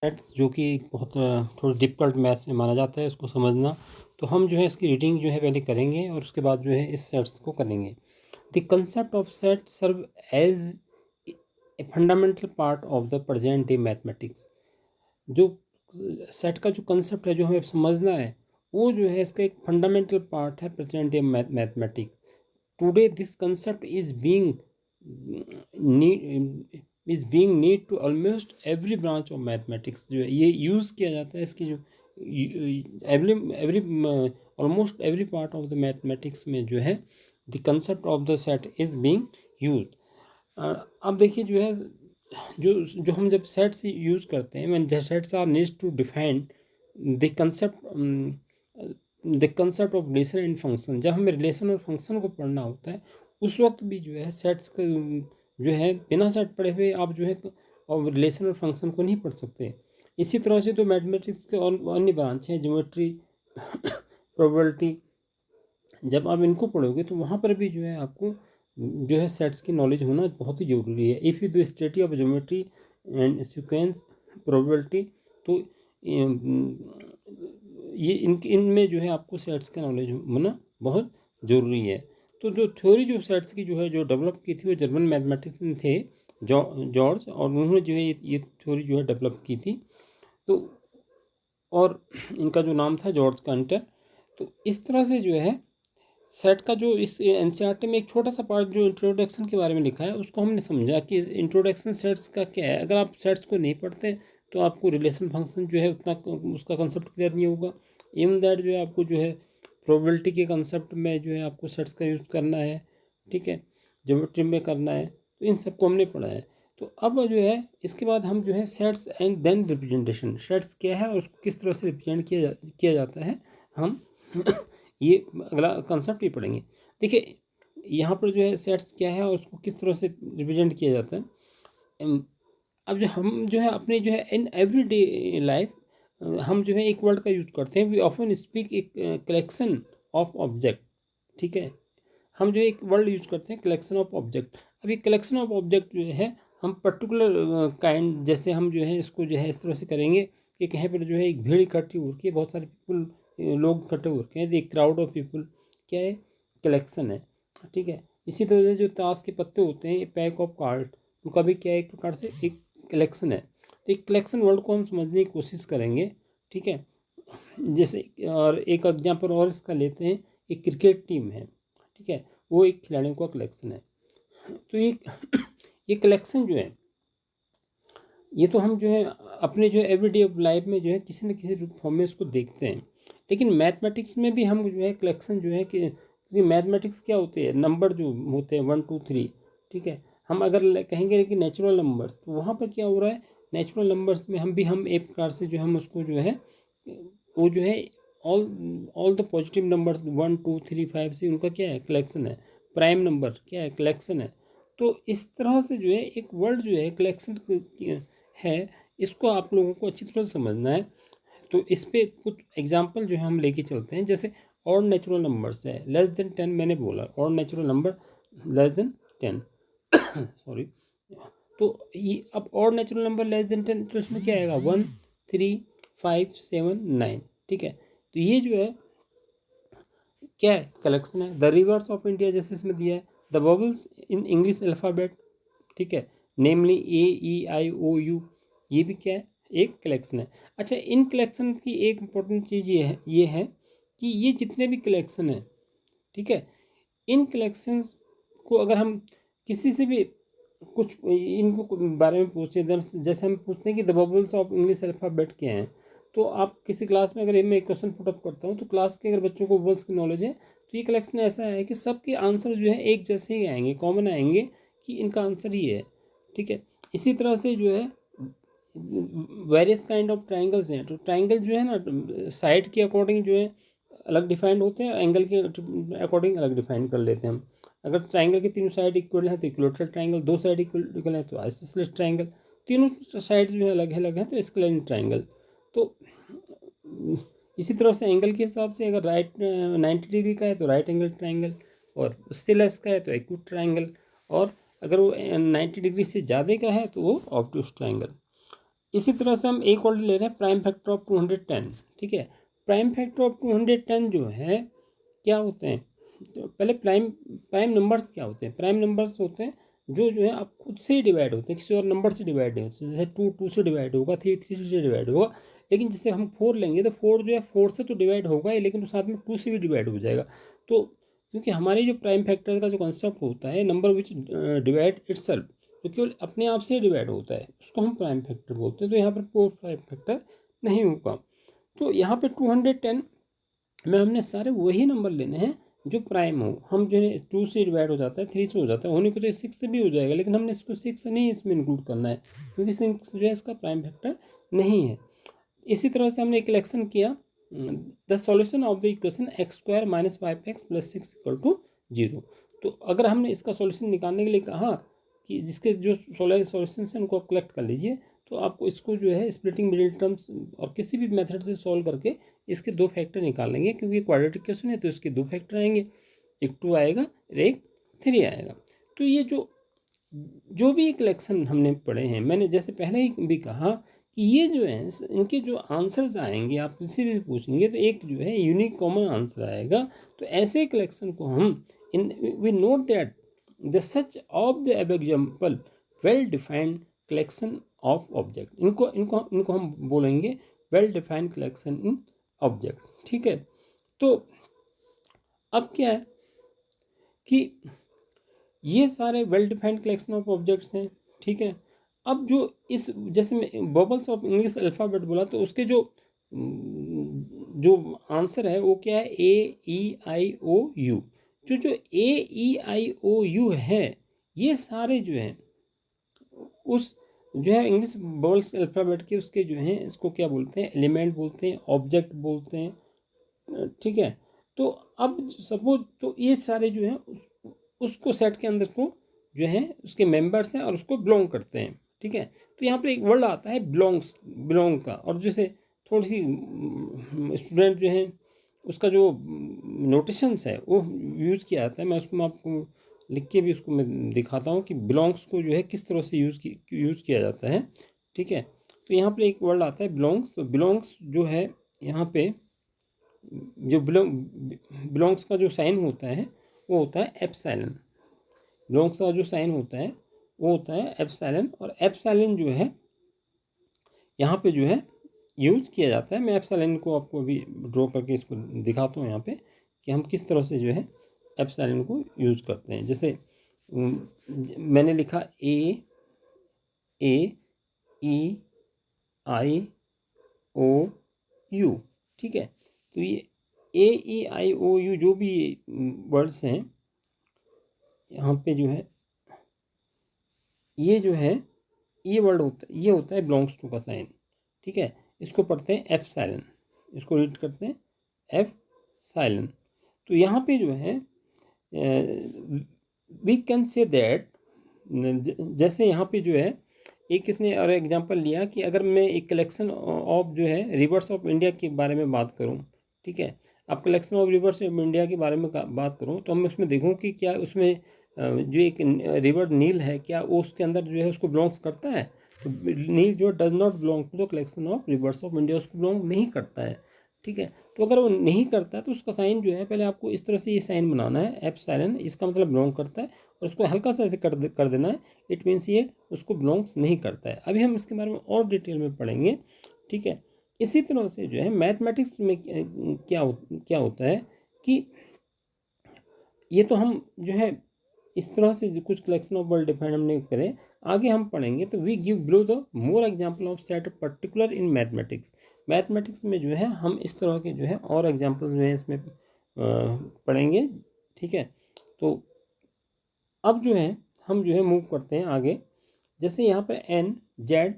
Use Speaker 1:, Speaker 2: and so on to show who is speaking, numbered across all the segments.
Speaker 1: Sets जो कि बहुत थोड़ा डिफ़िकल्ट मैथ्स में माना जाता है इसको समझना। तो हम जो है इसकी रीडिंग जो है पहले करेंगे और उसके बाद जो है इस सेट्स को करेंगे। The concept of set serve as a fundamental part of the present day mathematics. जो सेट का जो कंसेप्ट है जो हमें समझना है वो जो है इसका एक फंडामेंटल पार्ट है present day mathematics. Today, this concept is being need to almost every branch of mathematics। जो है ये यूज़ किया जाता है इसकी जो every almost every part of the mathematics में जो है the concept of the set is being use. अब देखिए जो है जो हम जब सेट से यूज़ करते हैं when the sets are needs to define the concept of relation and function. जब हमें रिलेशन और फंक्शन को पढ़ना होता है उस वक्त भी जो है सेट्स का जो है बिना सेट पढ़े हुए आप जो है और रिलेशन और फंक्शन को नहीं पढ़ सकते। इसी तरह से तो मैथमेटिक्स के और अन्य ब्रांच हैं, ज्योमेट्री, प्रोबेबिलिटी, जब आप इनको पढ़ोगे तो वहाँ पर भी जो है आपको जो है सेट्स की नॉलेज होना बहुत ही ज़रूरी है। If you do study of geometry and sequence probability, तो ये इनमें जो है आपको सेट्स का नॉलेज होना बहुत ज़रूरी है। तो जो थ्योरी जो सेट्स की जो है जो डेवलप की थी वो जर्मन मैथमेटिशियन थे जॉर्ज, और उन्होंने जो है ये थ्योरी जो है डेवलप की थी। तो और इनका जो नाम था जॉर्ज कांटर। तो इस तरह से जो है सेट का जो इस एनसीईआरटी में एक छोटा सा पार्ट जो इंट्रोडक्शन के बारे में लिखा है उसको हमने समझा कि इंट्रोडक्शन सेट्स का क्या है। अगर आप सेट्स को नहीं पढ़ते तो आपको रिलेशन फंक्शन जो है उतना उसका कंसेप्ट क्लियर नहीं होगा। इवन दैट जो है आपको जो है प्रोबेबिलिटी के कंसेप्ट में जो है आपको सेट्स का यूज़ करना है, ठीक है, ज्योमेट्री में करना है, तो इन सबको हमने पढ़ा है। तो अब जो है इसके बाद हम जो है sets and then representation, sets क्या है और उसको किस तरह से रिप्रेजेंट किया जाता है, हम ये अगला कंसेप्ट ही पढ़ेंगे। देखिए यहाँ पर जो है सेट्स क्या है और उसको किस तरह से रिप्रेजेंट किया जाता है। अब जो हम जो है अपने जो है इन एवरीडे लाइफ हम जो है एक वर्ड का यूज़ करते हैं, वी ऑफन स्पीक एक कलेक्शन ऑफ ऑब्जेक्ट, ठीक है। हम जो एक वर्ड यूज करते हैं कलेक्शन ऑफ ऑब्जेक्ट। अभी कलेक्शन ऑफ ऑब्जेक्ट जो है हम पर्टिकुलर काइंड, जैसे हम जो है इसको जो है इस तरह से करेंगे कि कहीं पर जो है एक भीड़ इकट्ठी हो रखी है, बहुत सारे पीपल लोग इकट्ठे हो रखे हैं, एक क्राउड ऑफ पीपल, क्या है, कलेक्शन है, ठीक है। इसी तरह से जो ताश के पत्ते होते हैं, पैक ऑफ कार्ड, उनका भी क्या है, एक प्रकार से एक कलेक्शन है। तो एक कलेक्शन वर्ड को हम समझने की कोशिश करेंगे, ठीक है। जैसे और एक एग्जाम्पल और इसका लेते हैं, एक क्रिकेट टीम है, ठीक है, वो एक खिलाड़ियों का कलेक्शन है। तो ये कलेक्शन जो है ये तो हम जो है अपने जो है एवरीडे लाइफ में जो है किसी न किसी फॉर्म में इसको देखते हैं। लेकिन मैथमेटिक्स में भी हम जो है कलेक्शन जो है कि मैथमेटिक्स क्या होते हैं, नंबर जो होते हैं 1 2 3, ठीक है। हम अगर कहेंगे कि नेचुरल नंबर्स, तो वहाँ पर क्या हो रहा है, नेचुरल नंबर्स में हम एक प्रकार से जो हम उसको जो है वो जो है all all the positive numbers 1 2 3 5 से उनका क्या है, कलेक्शन है। प्राइम नंबर क्या है, कलेक्शन है। तो इस तरह से जो है एक वर्ड जो है कलेक्शन है, इसको आप लोगों को अच्छी तरह से समझना है। तो इस पे कुछ एग्जांपल जो है हम लेके चलते हैं। जैसे ऑड नेचुरल नंबर्स है, लेस देन 10, मैंने बोला odd natural number less than 10 sorry. तो ये अब odd natural number less than 10, तो इसमें क्या आएगा, 1 3 5 7 9, ठीक है। तो ये जो है क्या है, कलेक्शन है। द रिवर्स ऑफ इंडिया जैसे इसमें दिया है, the bubbles in English alphabet, ठीक है, नेमली AEIOU, ये भी क्या है, एक कलेक्शन है। अच्छा, इन कलेक्शन की एक इम्पोर्टेंट चीज़ ये है कि ये जितने भी कलेक्शन हैं, ठीक है, इन कलेक्शंस को अगर हम किसी से भी कुछ इनको बारे में पूछें, जैसे हम पूछते हैं कि the bubbles of English alphabet क्या हैं, तो आप किसी क्लास में अगर मैं एक क्वेश्चन पुटअप करता हूँ तो क्लास के अगर बच्चों को बबल्स की नॉलेज है तो ये कलेक्शन ऐसा है कि सबके आंसर जो है एक जैसे ही आएंगे, कॉमन आएंगे कि इनका आंसर ही है, ठीक है। इसी तरह से जो है वेरियस काइंड ऑफ ट्राइंगल्स हैं, तो ट्राइंगल जो है ना साइड के अकॉर्डिंग जो है अलग डिफाइंड होते हैं, एंगल के अकॉर्डिंग अलग डिफाइन कर लेते हैं हम। अगर ट्राइंगल के तीनों साइड इक्वल है तो इक्विलेटरल ट्राइंगल, दो साइड इक्वल है तो आइसोसेलेस ट्राइंगल, तीनों साइड जो है अलग है तो स्क्वायर ट्राइंगल। तो इसी तरह से एंगल के हिसाब से अगर राइट 90 डिग्री का है तो राइट एंगल ट्राइंगल, और उससे लेस का है तो एक्यूट ट्राइंगल, और अगर वो 90 डिग्री से ज़्यादा का है तो वो ऑब्टूस ट्राइंगल। इसी तरह से हम एक और ले रहे हैं प्राइम फैक्टर ऑफ 210, ठीक है। प्राइम फैक्टर ऑफ 210 जो है क्या होते हैं, तो पहले प्राइम प्राइम नंबर्स क्या होते हैं। प्राइम नंबर्स होते हैं जो है आप खुद से ही डिवाइड होते हैं, किसी और नंबर से डिवाइड नहीं होते। जैसे 2 से डिवाइड होगा, 3 से डिवाइड होगा, लेकिन जैसे हम 4 लेंगे तो 4 जो है 4 से तो डिवाइड होगा ही, लेकिन साथ में 2 से भी डिवाइड हो जाएगा। तो क्योंकि हमारी जो प्राइम फैक्टर का जो कॉन्सेप्ट होता है, नंबर विच डिवाइड इटसेल्फ, जो केवल अपने आप से डिवाइड होता है, उसको हम प्राइम फैक्टर बोलते हैं। तो यहाँ पर कोई प्राइम फैक्टर नहीं होगा। तो यहाँ पे 210 में हमने सारे वही नंबर लेने हैं जो प्राइम हो। हम जो है 2 से डिवाइड हो जाता है, 3 से हो जाता है, होने को तो 6 से भी हो जाएगा, लेकिन हमने इसको 6 से नहीं इसमें इंक्लूड करना है, क्योंकि 6 जो है इसका प्राइम फैक्टर नहीं है। इसी तरह से हमने एक इलेक्शन किया, the solution of the equation x² - 5x + 6 = 0। तो अगर हमने इसका सॉल्यूशन निकालने के लिए कहा कि जिसके जो 16 सॉल्यूशन हैं उनको कलेक्ट कर लीजिए, तो आपको इसको जो है स्प्लिटिंग मिडिल टर्म्स और किसी भी मेथड से सॉल्व करके इसके 2 फैक्टर निकालेंगे, क्योंकि क्वाड्रेटिक क्वेश्चन है तो इसके 2 फैक्टर आएंगे, एक 2 आएगा और एक 3 आएगा। तो ये जो भी कलेक्शन हमने पढ़े हैं, मैंने जैसे पहले ही भी कहा कि ये जो है इनके जो आंसर्स आएंगे, आप किसी भी पूछेंगे तो एक जो है यूनिक कॉमन आंसर आएगा। तो ऐसे कलेक्शन को हम इन we note that the such of the अब example well defined collection of object, इनको इनको इनको हम बोलेंगे well defined collection in object, ठीक है। तो अब क्या है कि ये सारे well defined collection of objects हैं, ठीक है। अब जो इस जैसे मैं बबल्स ऑफ इंग्लिश अल्फ़ाबेट बोला, तो उसके जो आंसर है वो क्या है, AEIOU। जो AEIOU है, ये सारे जो हैं उस जो है इंग्लिश बबल्स अल्फ़ाबेट के उसके जो हैं, इसको क्या बोलते हैं, एलिमेंट बोलते हैं, ऑब्जेक्ट बोलते हैं, ठीक है। तो अब सपोज तो ये सारे जो हैं उसको सेट के अंदर को जो है उसके मेंबर्स हैं और उसको बिलोंग करते हैं, ठीक है। तो यहाँ पर एक वर्ड आता है बिलोंग का, और जैसे थोड़ी सी स्टूडेंट जो है उसका जो नोटेशंस है वो यूज़ किया जाता है। मैं उसको आपको लिख के भी उसको मैं दिखाता हूँ कि बिलोंग्स को जो है किस तरह से यूज़ किया जाता है, ठीक है। तो यहाँ पर एक वर्ड आता है बिलोंग्स। तो बिलोंग्स जो है यहाँ पे जो बिलोंग्स का जो साइन होता है वो होता है एप्सिलॉन। बिलोंग्स का जो साइन होता है वो होता है एप्सिलॉन, और एप्सिलॉन जो है यहाँ पे जो है यूज़ किया जाता है। मैं एप्सिलॉन को आपको अभी ड्रॉ करके इसको दिखाता हूँ यहाँ पे कि हम किस तरह से जो है एप्सिलॉन को यूज़ करते हैं। जैसे मैंने लिखा AEIOU, ठीक है। तो ये AEIOU जो भी वर्ड्स हैं यहाँ पे जो है ये जो है ये वर्ड होता है, ये होता है बिलोंग्स टू का साइन, ठीक है। इसको पढ़ते हैं एप्सिलॉन, इसको रीड करते हैं एप्सिलॉन। तो यहाँ पे जो है वी कैन से दैट, जैसे यहाँ पे जो है एक इसने और एग्जांपल लिया कि अगर मैं एक कलेक्शन ऑफ जो है रिवर्स ऑफ इंडिया के बारे में बात करूँ, ठीक है। अब collection of rivers of India के बारे में बात करूँ तो मैं उसमें देखूँ कि क्या उसमें जो एक रिवर नील है, क्या वो उसके अंदर जो है उसको बिलोंग्स करता है। तो नील जो does not belong to the collection of rivers of India, उसको बिलोंग नहीं करता है, ठीक है। तो अगर वो नहीं करता है तो उसका साइन जो है पहले आपको इस तरह से ये साइन बनाना है एप्सिलॉन, इसका मतलब बिलोंग करता है, और उसको हल्का सा ऐसे कर देना है, इट मीन्स ये उसको बिलोंग्स नहीं करता है। अभी हम इसके बारे में और डिटेल में पढ़ेंगे, ठीक है। इसी तरह से जो है मैथमेटिक्स में क्या होता है कि ये तो हम जो है इस तरह से कुछ कलेक्शन ऑफ वर्ड डिफाइन हमने करें, आगे हम पढ़ेंगे तो we give below the more example of set particular in mathematics. Mathematics में जो है हम इस तरह के जो है और एग्जांपल जो है इसमें पढ़ेंगे, ठीक है। तो अब जो है हम जो है मूव करते हैं आगे। जैसे यहाँ पर N Z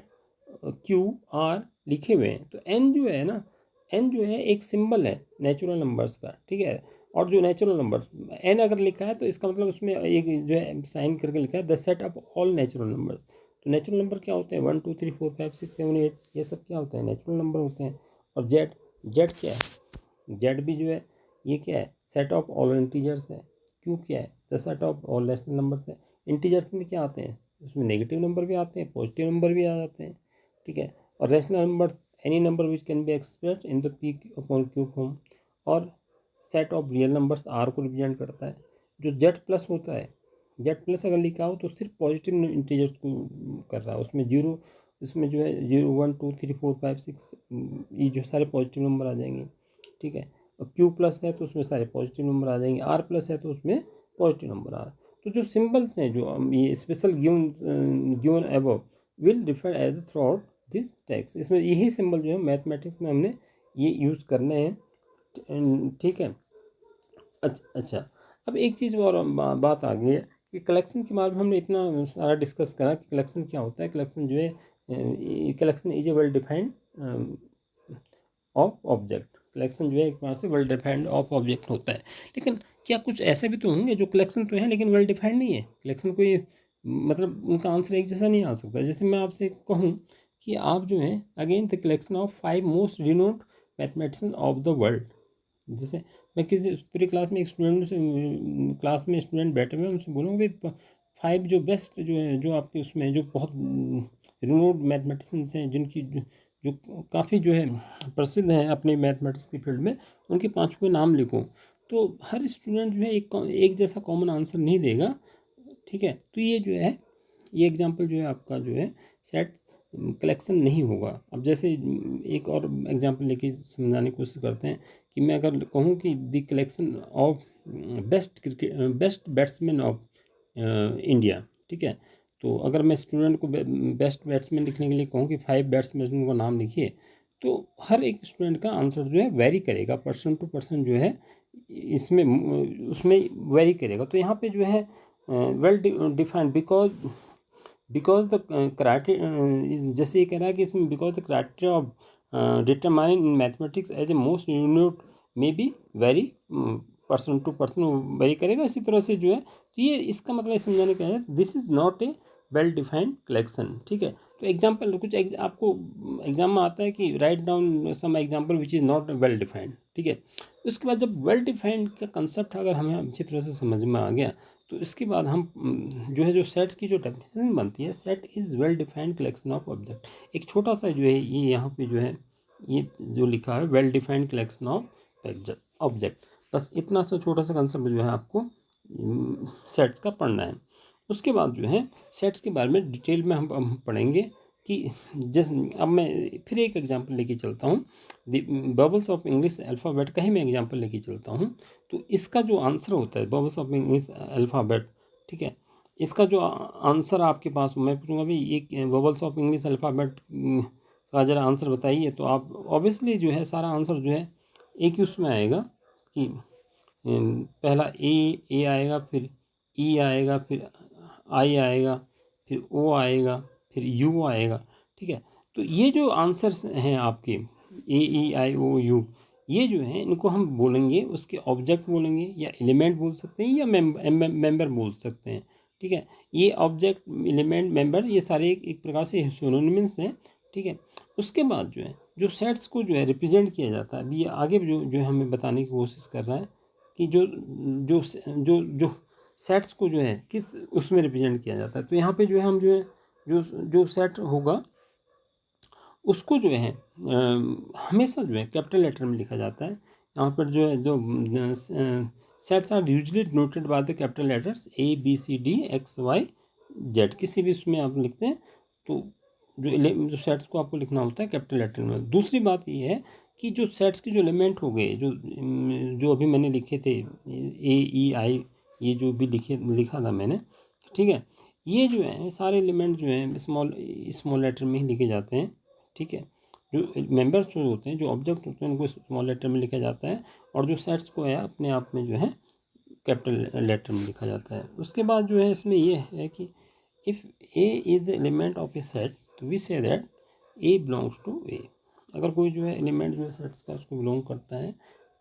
Speaker 1: Q R लिखे हुए हैं, तो N जो है ना, N जो है एक सिंबल है नेचुरल नंबर्स का, ठीक है। और जो नेचुरल नंबर N अगर लिखा है तो इसका मतलब उसमें एक जो है साइन करके लिखा है the set of all natural numbers. तो नेचुरल नंबर क्या होते हैं, 1 2 3 4 5 6 7 8, ये सब क्या होते हैं, नेचुरल नंबर होते हैं। और जेड क्या है, जेड भी जो है ये क्या है, सेट ऑफ ऑल इंटीजर्स है। क्यू क्या है, the set of all national numbers है। इंटीजर्स में क्या आते हैं, उसमें नेगेटिव नंबर भी आते हैं, पॉजिटिव नंबर भी आ जाते हैं, ठीक है। और rational number any number which can be expressed in the P upon Q form, और set of real numbers R को रिप्रेजेंट करता है। जो जेड प्लस होता है, जेड प्लस अगर लिखा हो तो सिर्फ पॉजिटिव इंटीजर्स को कर रहा है, उसमें जीरो, इसमें जो है 0 1 2 3 4 5 6 ये जो सारे पॉजिटिव नंबर आ जाएंगे, ठीक है। और क्यू प्लस है तो उसमें सारे पॉजिटिव नंबर आ जाएंगे, आर प्लस है तो उसमें पॉजिटिव नंबर आ। तो जो सिंबल्स हैं जो ये special given above will define as throughout this text, इसमें यही सिंबल जो है मैथमेटिक्स में हमने ये यूज़ करने हैं, ठीक है। अच्छा, अब एक चीज़ और बात आ गई है कि कलेक्शन के बारे में हमने इतना सारा डिस्कस करा कि कलेक्शन क्या होता है। कलेक्शन जो है, collection is a well defined of object, collection जो है एक बार से वेल डिफाइंड ऑफ ऑब्जेक्ट होता है। लेकिन क्या कुछ ऐसे भी तो होंगे जो कलेक्शन तो हैं लेकिन वेल डिफाइंड नहीं है, कलेक्शन कोई मतलब उनका आंसर एक जैसा नहीं आ सकता। जैसे मैं आपसे कहूँ कि आप जो है again the collection of 5 most renowned mathematician of the world, जैसे मैं किसी पूरी क्लास में एक स्टूडेंट से, क्लास में स्टूडेंट बैठे हुए हैं, उनसे बोलूँगा भाई 5 जो बेस्ट जो है जो आपके उसमें जो बहुत रिनोड मैथमेटिशियंस हैं जिनकी जो काफ़ी जो है प्रसिद्ध हैं अपने मैथमेटिक्स की फील्ड में, उनके 5 के नाम लिखो। तो हर स्टूडेंट जो है एक जैसा कॉमन आंसर नहीं देगा, ठीक है। तो ये जो है ये एग्जांपल जो है आपका जो है सेट कलेक्शन नहीं होगा। अब जैसे एक और एग्जांपल लेके समझाने की कोशिश करते हैं कि मैं अगर कहूँ कि the collection of best batsman of India, ठीक है। तो अगर मैं स्टूडेंट को बेस्ट बैट्समैन लिखने के लिए कहूँ कि 5 बैट्समैन का नाम लिखिए, तो हर एक स्टूडेंट का आंसर जो है वेरी करेगा, पर्सन टू पर्सन जो है इसमें उसमें वेरी करेगा। तो यहाँ पे जो है well defined because the criteria, जैसे ये कह रहा है कि इसमें because the criteria of determining in mathematics as a most unit may be vary, person to person vary करेगा। इसी तरह से जो है तो ये इसका मतलब समझाने का है this is not a well defined collection, ठीक है। तो एग्जाम्पल कुछ आपको एग्जाम में आता है कि write down some example which is not well defined, ठीक है। उसके बाद जब वेल डिफाइंड का कंसेप्ट अगर हमें अच्छी तरह से समझ में आ गया, तो इसके बाद हम जो है जो सेट्स की जो डेफिनेशन बनती है, set is well defined collection of object. एक छोटा सा जो है ये यहाँ पे जो है ये जो लिखा है well defined collection of object, बस इतना सा छोटा सा कंसेप्ट जो है आपको सेट्स का पढ़ना है। उसके बाद जो है सेट्स के बारे में डिटेल में हम पढ़ेंगे कि जैसे अब मैं फिर एक एग्जांपल लेके चलता हूँ, बबल्स ऑफ इंग्लिश अल्फ़ाबेट का ही मैं एग्जांपल लेके चलता हूँ। तो इसका जो आंसर होता है बबल्स ऑफ इंग्लिश अल्फ़ाबेट, ठीक है, इसका जो आंसर आपके पास मैं पूछूंगा भाई एक बबल्स ऑफ इंग्लिश अल्फ़ाबेट का ज़रा आंसर बताइए, तो आप ऑब्वियसली जो है सारा आंसर जो है एक ही उसमें आएगा कि पहला ए आएगा, फिर ई आएगा, फिर आई आएगा, फिर ओ आएगा, फिर यू आएगा, ठीक है। तो ये जो आंसर्स हैं आपके ए ई आई ओ यू, ये जो हैं इनको हम बोलेंगे उसके ऑब्जेक्ट बोलेंगे या एलिमेंट बोल सकते हैं या मेंबर बोल सकते हैं, ठीक है। ये ऑब्जेक्ट एलिमेंट मेंबर ये सारे एक प्रकार से सिनोनिम्स हैं, ठीक है। उसके बाद जो है जो सेट्स को जो है रिप्रेजेंट किया जाता है, अभी ये आगे जो हमें बताने की कोशिश कर रहा है कि जो जो जो जो सेट्स को जो है किस उसमें रिप्रेजेंट किया जाता है। तो यहाँ पे जो है हम जो है जो जो सेट होगा उसको जो है हमेशा जो है कैपिटल लेटर में लिखा जाता है। यहाँ पर जो है जो sets are usually denoted by the capital letters ABCD XY Z, किसी भी उसमें आप लिखते हैं तो जो सेट्स को आपको लिखना होता है कैपिटल लेटर में। दूसरी बात ये है कि जो सेट्स के जो एलिमेंट हो गए जो अभी मैंने लिखे थे AEI, ये जो भी लिखा था मैंने, ठीक है, ये जो है सारे एलिमेंट जो हैं स्मॉल लेटर में ही लिखे जाते हैं, ठीक है। जो मेंबर्स जो होते हैं जो ऑब्जेक्ट होते हैं उनको स्मॉल लेटर में लिखा जाता है, और जो सेट्स को है अपने आप में जो है कैपिटल लेटर में लिखा जाता है। उसके बाद जो है इसमें ये है कि if A is the element of a set तो we say that A belongs to A. अगर कोई जो है एलिमेंट जो है सेट्स का उसको बिलोंग करता है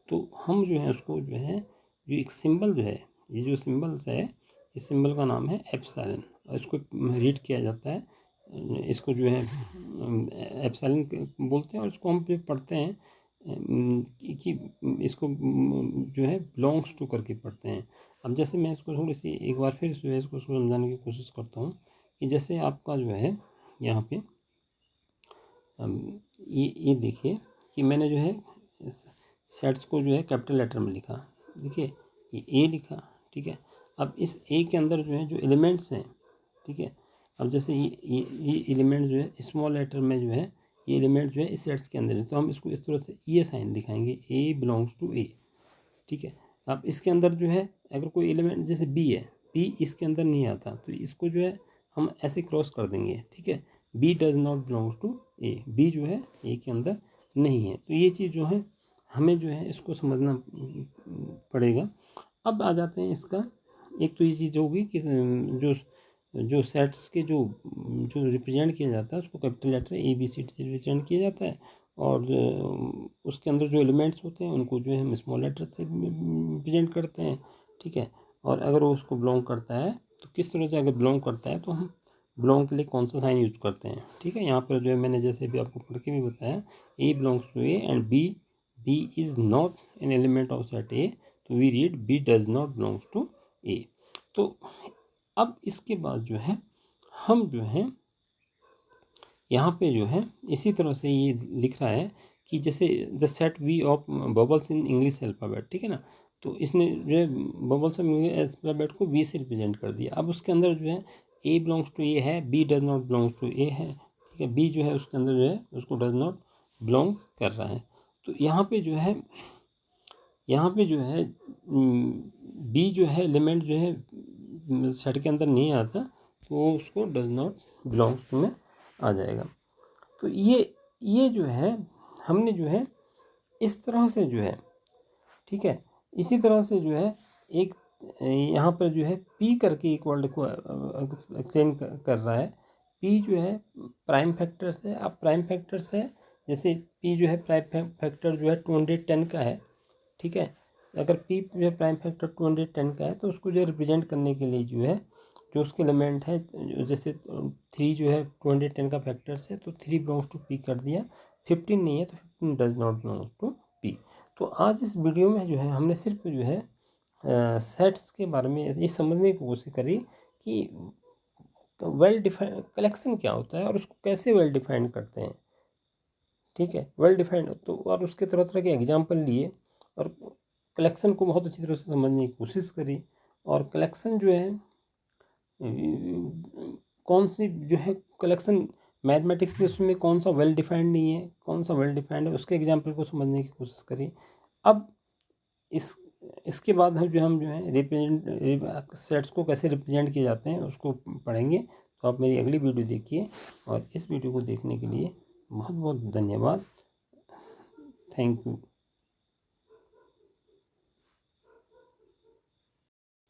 Speaker 1: तो हम जो है उसको जो है जो एक सिंबल जो है, ये जो सिंबल्स है इस सिंबल का नाम है एप्सिलॉन, और इसको रीड किया जाता है, इसको जो है एप्सिलॉन बोलते हैं। और इसको हम जो पढ़ते हैं कि इसको जो है बिलोंग्स टू करके पढ़ते हैं। अब जैसे मैं इसको थोड़ी सी एक बार फिर जो है इसको समझाने की कोशिश करता हूँ कि जैसे आपका जो है यहाँ पे ये देखिए कि मैंने जो है सेट्स को जो है कैपिटल लेटर में लिखा, देखिए ये ए लिखा, ठीक है। अब इस ए के अंदर जो है जो एलिमेंट्स हैं, ठीक है, अब जैसे ये एलिमेंट जो है स्मॉल लेटर में जो है ये एलिमेंट जो है इस सेट्स के अंदर है, तो हम इसको इस तरह से ये साइन दिखाएंगे, ए बिलोंग्स टू ए, ठीक है। अब इसके अंदर जो है अगर कोई एलिमेंट जैसे बी है, बी इसके अंदर नहीं आता, तो इसको जो है हम ऐसे क्रॉस कर देंगे, ठीक है। B does not belongs to A, B जो है ए के अंदर नहीं है। तो ये चीज़ जो है हमें जो है इसको समझना पड़ेगा। अब आ जाते हैं इसका, एक तो ये चीज़ होगी कि जो जो सेट्स के जो जो रिप्रेजेंट किया जाता है उसको capital letter A B C से रिप्रेजेंट किया जाता है, और उसके अंदर जो एलिमेंट्स होते हैं उनको जो है हम स्मॉल लेटर से रिप्रेजेंट करते हैं, ठीक है। और अगर वो उसको बिलोंग करता है तो किस तरह से, अगर बिलोंग करता है तो हम बिलोंग के लिए कौन सा साइन यूज करते हैं, ठीक है। यहाँ पर जो है मैंने जैसे भी आपको पढ़ के भी बताया, A belongs to A and B is not an element of set A, तो we read B does not belongs to A. तो अब इसके बाद जो है हम जो है यहाँ पे जो है इसी तरह से ये लिख रहा है कि जैसे the set V of vowels in English alphabet, ठीक है ना। तो इसने जो है बबल्स ऑफ इंग्लिश अल्फ़ाबेट को वी से रिप्रेजेंट कर दिया। अब उसके अंदर जो है ए बिलोंग्स टू ए है, B does not belongs to A है, ठीक है। बी जो है उसके अंदर जो है उसको डज नॉट बिलोंग कर रहा है। तो यहाँ पे जो है बी जो है एलिमेंट जो है सेट के अंदर नहीं आता, तो वो उसको डज नॉट बिलोंग्स टू में आ जाएगा। तो ये जो है हमने जो है इस तरह से जो है, ठीक है, इसी तरह से जो है एक यहाँ पर जो है पी करके एक वर्ड को एक्सचेंज कर रहा है। पी जो है प्राइम फैक्टर्स है। अब प्राइम फैक्टर्स है, जैसे पी जो है प्राइम फैक्टर जो है 210 का है, ठीक है। अगर पी जो है प्राइम फैक्टर 210 का है तो उसको जो है रिप्रेजेंट करने के लिए जो है जो उसके एलिमेंट है, जैसे 3 जो है 210 का फैक्टर्स है, तो 3 बिलोंग्स टू पी कर दिया, 15 नहीं है तो 15 does not belongs to P. तो आज इस वीडियो में जो है हमने सिर्फ जो है सेट्स के बारे में ये समझने की कोशिश करी कि वेल डिफाइंड कलेक्शन क्या होता है और उसको कैसे वेल डिफाइंड करते हैं, ठीक है। वेल डिफाइंड तो, और उसके तरह तरह के एग्जाम्पल लिए और कलेक्शन को बहुत अच्छी तरह से समझने की कोशिश करी। और कलेक्शन जो है कौन सी जो है कलेक्शन मैथमेटिक्स के उसमें कौन सा वेल डिफाइंड नहीं है, कौन सा वेल डिफाइंड है, उसके एग्जाम्पल को समझने की कोशिश करी। अब इसके बाद हम जो है रिप्रेजेंट सेट्स को कैसे रिप्रेजेंट किए जाते हैं उसको पढ़ेंगे। तो आप मेरी अगली वीडियो देखिए, और इस वीडियो को देखने के लिए बहुत बहुत धन्यवाद। Thank you.